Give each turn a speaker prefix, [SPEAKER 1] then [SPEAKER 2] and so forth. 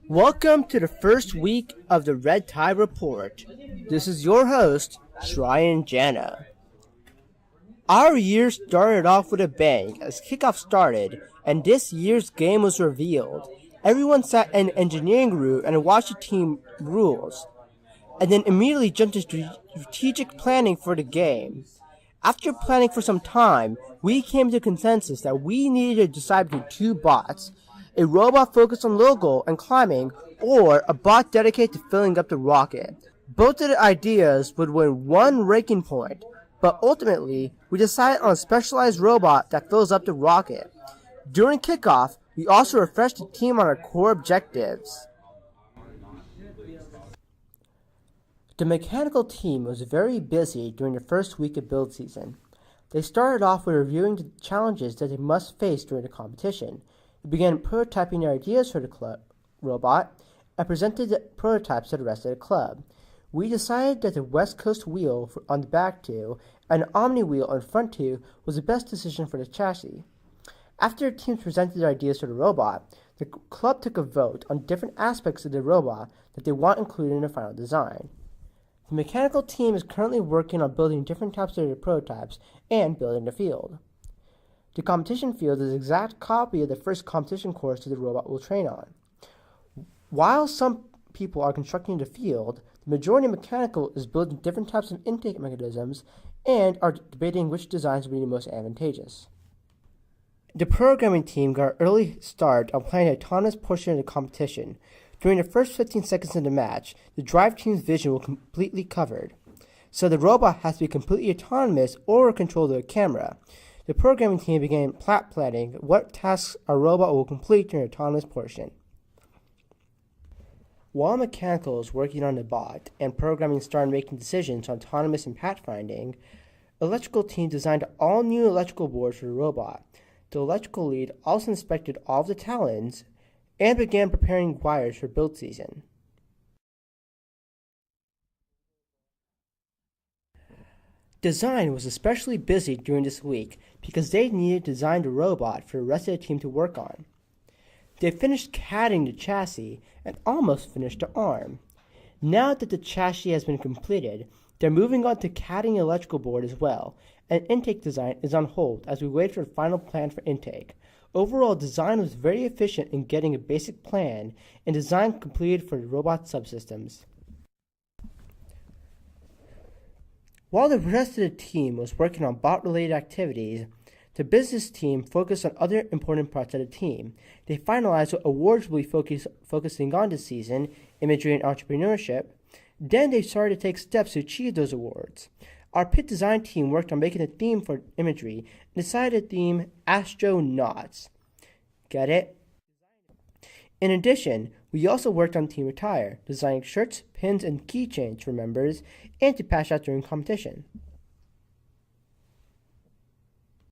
[SPEAKER 1] Welcome to the first week of the Red Tide Report. This is your host, Ryan Jana. Our year started off with a bang as kickoff started and this year's game was revealed. Everyone sat in the engineering room and watched the team rules, and then immediately jumped to strategic planning for the game. After planning for some time, we came to a consensus that we needed to decide between two bots, a robot focused on logo and climbing, or a bot dedicated to filling up the rocket. Both of the ideas would win one ranking point, but ultimately, we decided on a specialized robot that fills up the rocket. During kickoff, we also refreshed the team on our core objectives. The mechanical team was very busy during the first week of build season. They started off with reviewing the challenges that they must face during the competition. They began prototyping their ideas for the robot and presented the prototypes to the rest of the club. We decided that the West Coast wheel on the back two and the Omni wheel on the front two was the best decision for the chassis. After the teams presented their ideas for the robot, the club took a vote on different aspects of the robot that they want included in the final design. The mechanical team is currently working on building different types of the prototypes and building the field. The competition field is an exact copy of the first competition course that the robot will train on. While some people are constructing the field, the majority of mechanical is building different types of intake mechanisms and are debating which designs will be the most advantageous. The programming team got an early start on planning the autonomous portion of the competition. During the first 15 seconds of the match, the drive team's vision will be completely covered, so the robot has to be completely autonomous or controlled with a camera. The programming team began planning what tasks our robot will complete during the autonomous portion. While mechanical is working on the bot and programming started making decisions on autonomous and pathfinding, electrical team designed all new electrical boards for the robot. The electrical lead also inspected all of the talons and began preparing wires for build season. Design was especially busy during this week because they needed to design the robot for the rest of the team to work on. They finished CADing the chassis and almost finished the arm. Now that the chassis has been completed, they're moving on to CADing the electrical board as well, and intake design is on hold as we wait for the final plan for intake. Overall, design was very efficient in getting a basic plan and design completed for the robot subsystems. While the rest of the team was working on bot-related activities, the business team focused on other important parts of the team. They finalized what awards will be focusing on this season, imagery and entrepreneurship. Then they started to take steps to achieve those awards. Our pit design team worked on making a theme for imagery and decided the theme Astronauts. Get it? In addition, we also worked on Team Attire, designing shirts, pins, and keychains for members and to pass out during competition.